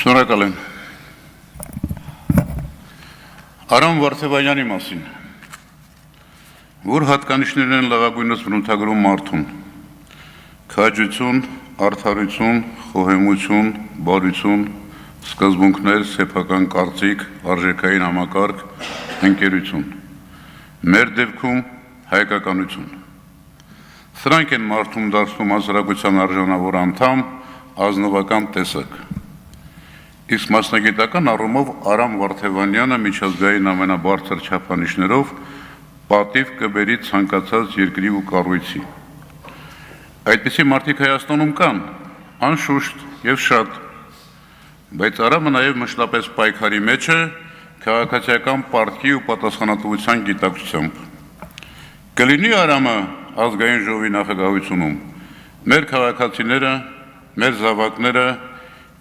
Շնորհակալ եմ։ Արամ Վարդևանյանի մասին, որ հատկանիշներն են լավագույնս բնութագրում մարդուն, քաջություն, արդարություն, խոհեմություն, բարություն, սկզբունքներ, սեփական կարծիք, արժեքային համակարգ, ընկերություն, մեր դեպքում հայկականություն։ Սրանք են մարդում դարձնում հասարակության արժանավոր անդամ, ազնվական տեսակ։ Իսկ մասնագիտական առումով Արամ Վարդևանյանը միջազգային ամենաբարձր չափանիշներով պատիվ կբերի ցանկացած երկրի ու կառույցի։ Այդպիսի մարդիկ Հայաստանում կան, անշուշտ եւ շատ, բայց Արամը նաեւ մշտապես պայքարի մեջ է քաղաքացիական պարտքի ու պատասխանատվության գիտակցությամբ։ Կլինի Արամը ազգային ժողովի նախագահությունում, մեր քաղաքացիները, մեր զավակները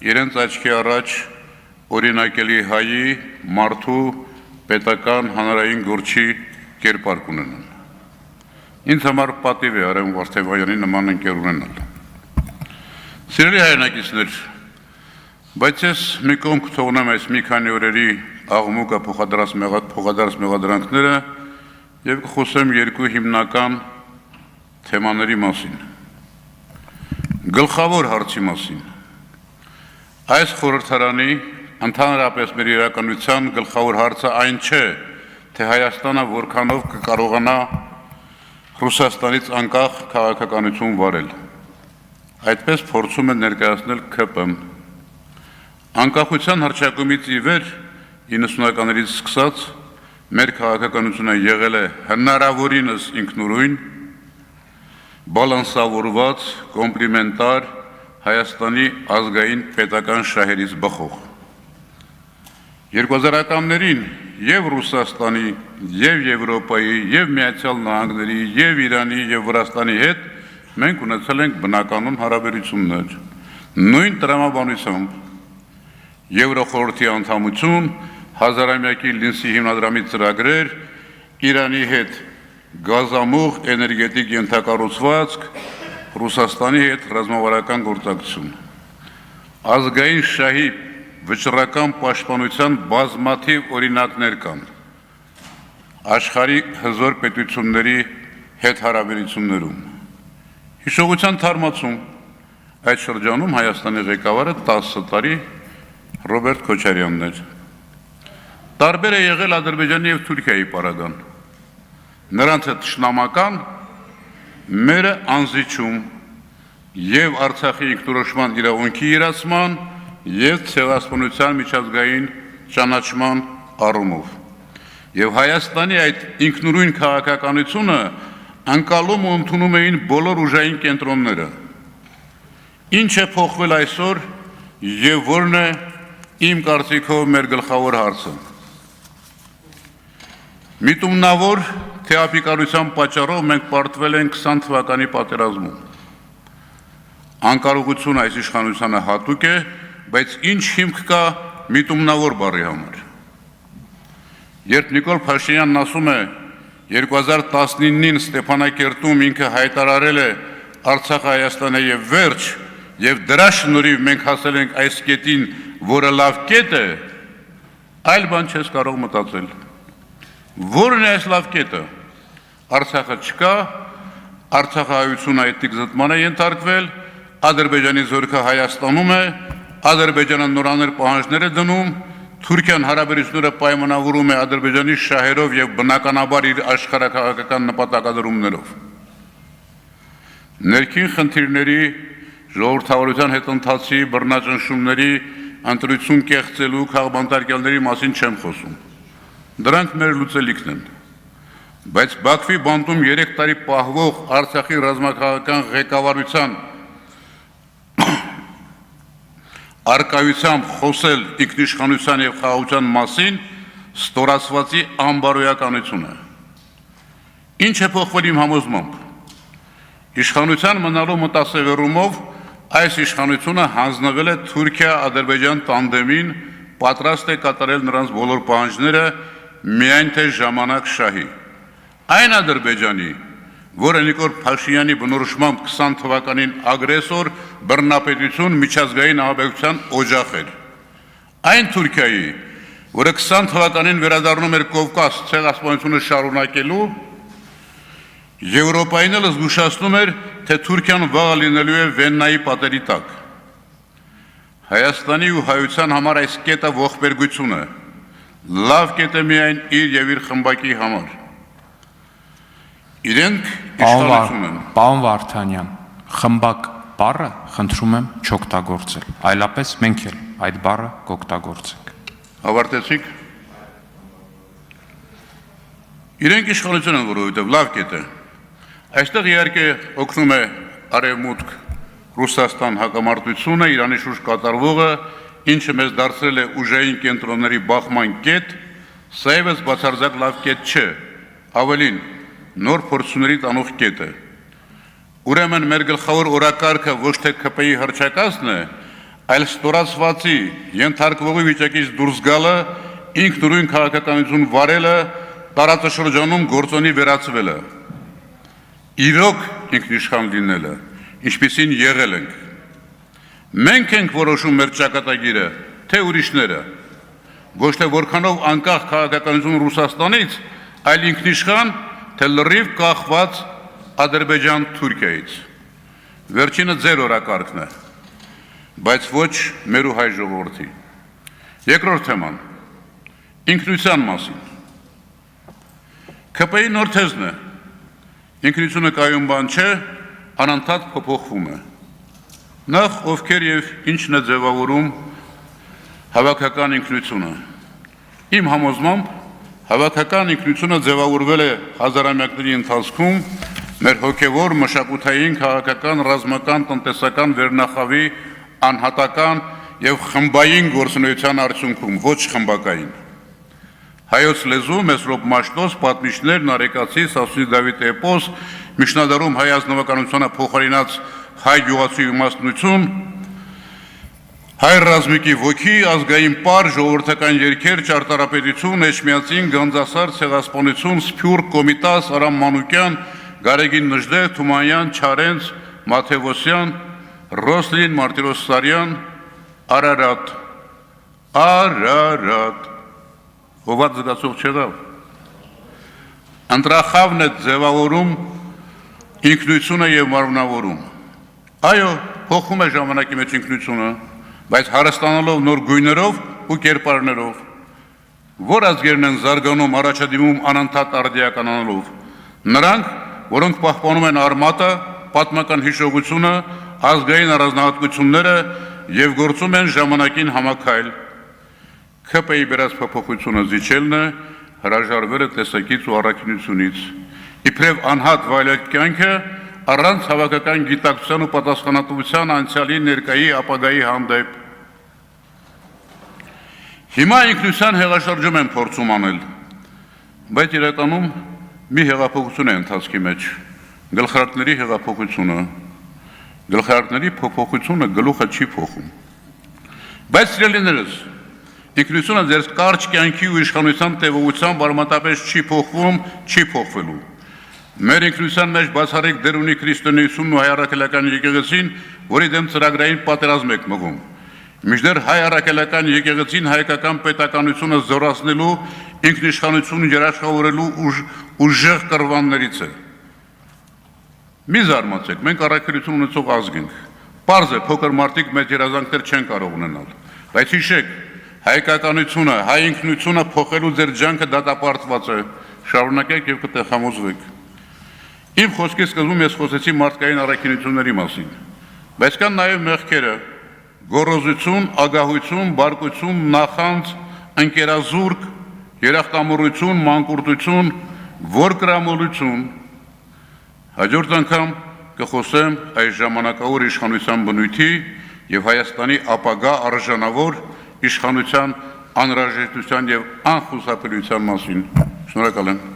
իրենց աչքի առաջ օրինակելի հայի, մարդու, պետական, հանրային գործի կերպար ունենան։ Ինձ համար պատիվ է Արամ Վարդևանյանի նման ընկեր ունենալ։ Սիրելի հայրենակիցներ, բայց ես մի կողմ կթողնեմ այս մի քանի օրերի աղմուկը փոխադրած մեղադրանքները եւ կխոսեմ երկու հիմնական թեմաների մասին։ Գլխավոր հարցի մասին։ Այս խորհրդարանի ընդհանրապես մեր իրականության գլխավոր հարցը այն չէ, թե Հայաստանը որքանով կկարողանա Ռուսաստանից անկախ քաղաքականություն վարել։ Այդպես փորձում է ներկայացնել ԿՊ-ն։ Անկախության հռչակումից ի վեր 90-ականներից սկսած մեր քաղաքականությունը եղել է հնարավորինս ինքնուրույն, բալանսավորված, կոմպլիմենտար, Հայաստանի ազգային պետական շահերից բխող։ 2000-ականներին եւ Ռուսաստանի, եւ Եվրոպայի, եւ Միացյալ Նահանգների, եւ Իրանի, եւ Վրաստանի հետ մենք ունեցել ենք բնականon հարաբերություններ։ Նույն տրամաբանությամբ Եվրոխորհրդի անդամություն, հազարամյակի Լինսի հիմնադրամի ծրագրեր, Իրանի հետ գազամուղ էներգետիկ ենթակառուցվածք, Ռուսաստանի հետ ռազմավարական գործակցություն։ Ազգային շահի վճռական պաշտպանության բազմաթիվ օրինակներ կան։ Աշխարհի հզոր պետությունների հետ հարաբերություններում։ Հիշողության թարմացում այդ շրջանում Հայաստանի ղեկավարը 10 տարի Ռոբերտ Քոչարյանն էր։ Տարբեր է եղել Ադրբեջանի եւ Թուրքիայի պարագան։ Նրանց հետ թշնամական, մերը անզիջում եւ Արցախի ինքնորոշման իրավունքի իրացման եւ ցեղասպանության միջազգային ճանաչման առումով։ Եվ Հայաստանի այդ ինքնուրույն քաղաքականությունը անկալում ու ընդունում էին բոլոր ուժային կենտրոնները։ Ինչ է փոխվել այսօր եւ որն է իմ կարծիքով մեր գլխավոր հարցը։ Միտումնավոր թե ապիկարության պատճառով մենք պարտվել ենք 20 թվականի պատերազմում։ Անկարողություն այս իշխանությանը հատուկ է, բայց ինչ հիմք կա միտումնավոր բառի համար։ Երբ Նիկոլ Փաշինյանն ասում է 2019-ին Ստեփանակերտում ինքը հայտարարել է Արցախը Հայաստանը եւ վերջ, եւ դրա շնորհիվ մենք հասել ենք այս կետին, որը լավ կետ է, այլ բան չես կարող մտածել։ Որն է այս լավ կետը։ Արցախը չկա, Արցախահայությունը էթնիկ զտման է ենթարկվել, Ադրբեջանի զորքը Հայաստանում է, Ադրբեջանը նորաներ պահանջներ է դնում, Թուրքիան հարաբերությունները պայմանավորում է Ադրբեջանի շահերով եւ բնականաբար իր աշխարհակաղակական նպատակադրումներով։ Ներքին խնդիրների, ժողովրդավարության հետ ընթացի, բռնաճնշումների, ընտրություն կեղծելու քաղբանտարկյալների մասին չեմ խոսում։ Դրանք մեր լուծելիքն են։ Բայց Բաքվի բանտում 3 տարի պահվող Արցախի ռազմաքաղաքական ղեկավարության արկայությամբ խոսել ինքնիշխանության եւ խաղաղության մասին ստորացվածի անբարոյականություն է։ Ինչ է փոխվել իմ համոզմամբ։ Իշխանության մնալու մտասևեռումով այս իշխանությունը հանձնվել է Թուրքիա-Ադրբեջան տանդեմին, պատրաստ է կատարել նրանց բոլոր պահանջները միայն թե ժամանակ շահի։ Այն Ադրբեջանի, որը Նիկոլ Փաշինյանի բնորոշմամբ 20 թվականին ագրեսոր բռնապետություն միջազգային ահաբեկչության օջախ էր։ Այն Թուրքիայի, որը 20 թվականին վերադառնում էր Կովկաս ցեղասպանությունը շարունակելու, Եվրոպային էլ զգուշացնում էր, թե Թուրքիան վաղը լինելու է Վեննայի պատերի տակ։ Հայաստանի ու հայության համար այս կետը ողբերգություն է, լավ կետ է միայն իր եւ իր խմբակի համար։ Իրենք իշխանություն են։ Պարոն Վարդանյան, խմբակ բառը խնդրում եմ չօգտագործել, այլապես մենք էլ այդ բառը կօգտագործենք։ Ավարտեցիք։ Իրենք իշխանություն են, որովհետև լավ կետ է։ Այստեղ իհարկե օգնում է Արևմուտք Ռուսաստան հակամարտությունը, Իրանի շուրջ կատարվողը, ինչը մեզ դարձրել է ուժային կենտրոնների բախման կետ, սա ևս բացարձակ լավ կետ չէ, ավելին նոր փորձությունների տանող կետ է։ Ուրեմն մեր գլխավոր օրակարգը ոչ թե ԿՊ-ի հռչակածն է, այլ ստորացվածի ենթարկվողի վիճակից դուրս գալը, ինքնուրույն քաղաքականություն վարելը, տարածաշրջանում գործոնի վերածվելը, իրոք ինքնիշխան լինելը, ինչպիսին եղել ենք։ Մենք ենք որոշում մեր ճակատագիրը, թե ուրիշները, ոչ թե որքանով անկախ քաղաքականություն Ռուսաստանից, այլ ինքնիշխան, թե լրիվ կախված Ադրբեջան-Թուրքիայից։ Վերջինը ձեր օրակարգն է, բայց ոչ մեր ու հայ ժողովրդի։ Երկրորդ թեման, ինքնության մասին։ ԿՊ-ի նոր թեզն է, ինքնությունը կայուն բան չէ, անընդհատ փոփոխվում է։ Նախ ովքեր եւ ինչն է ձևավորում հավաքական ինքնությունը։ Իմ համոզմամբ հավաքական ինքնությունը ձևավորվել է հազարամյակների ընթացքում մեր հոգևոր, մշակութային, քաղաքական, ռազմական, տնտեսական վերնախավի անհատական եւ խմբային գործունեության արդյունքում, ոչ խմբակային։ Հայոց լեզու, Մեսրոպ Մաշտոց, պատմիչներ, Նարեկացի, Սասունի Դավիթ էպոս, միջնադարում հայ ազնվականությունը փոխարինած հայ գյուղացի իմաստնություն, հայ ռազմիկի ոգի, ազգային պար, ժողովրդական երգեր, ճարտարապետություն, Էջմիածին, Գանձասար, ցեղասպանություն, Սփյուռք, Կոմիտաս, Արամ Մանուկյան, Գարեգին Նժդե, Թումանյան, Չարենց, Մաթևոսյան, Ռոսլին, Մարտիրոսարյան, Արարատ, հովատ զգացող չեղավ։ Ընտրախավն է ձևավորում ինքնությունը և մարմնավորում։ Այո, փոխում է ժամանակի մեջ ինքնությունը, բայց հարստանալով նոր գույներով ու կերպարներով, որ ազգերն են զարգանում, առաջադիմում անընդհատ արդիականանալով։ Նրանք, որոնք պահպանում են արմատը, պատմական հիշողությունը, ազգային առանձնահատկությունները և գործում են ժամանակին համաքայլ։ ԿՊ-ի բերած փոփոխությունը զիջելն է, հրաժարվելը տեսակից ու առաքինությունից, իբրև անհատ վայելել կյանքը առանց հավաքական գիտակցության ու պատասխանատվության անցյալի, ներկայի, ապագայի հանդեպ։ Հիմա ինքնության հեղաշրջում են փորձում անել, բայց իրականում մի հեղափոխություն է ընթացքի մեջ, գլխարկների հեղափոխությունը։ Գլխարկների փոփոխությունը գլուխը չի փոխում։ Բայց սիրելիներս, ինքնությունը ձեր կարճ կյանքի ու իշխանության տևողությամբ արմատապես չի փոխվում, չի փոխվելու։ Մեր ինքնության մեջ բացառիկ դեր ունի քրիստոնեությունն ու հայ առաքելական եկեղեցին, որի դեմ ծրագրային պատերազմ եք մղում։ Մինչդեռ հայ առաքելական եկեղեցին հայկական պետականությունը զորացնելու, ինքնիշխանություն երաշխավորելու ուժեղ կռվաններից է։ Մի զարմացեք, մենք առաքելություն ունեցող ազգ ենք։ Պարզ է, փոքր մարդիկ մեծ երազանքներ չեն կարող ունենալ, բայց հիշեք, հայկականությունը, հայ ինքնությունը փոխելու ձեր ջանքը դատապարտված է, շարունակեք և կտեղամոզվեք։ Իմ խոսքի սկզբում ես խոսեցի մարդկային առաքինությունների մասին, բայց կան նաև մեղքերը, գոռոզություն, ագահություն, բարկություն, նախանձ, ընկերազուրկ, երախտամոռություն, մանկուրտություն, ворկրամոլություն։ Հաջորդ անգամ կխոսեմ այս ժամանակավոր իշխանության բնույթի և Հայաստանի ապագա արժանավոր իշխանության անհրաժեշտության և անխուսափելիության մասին։ Շնորհակալ եմ։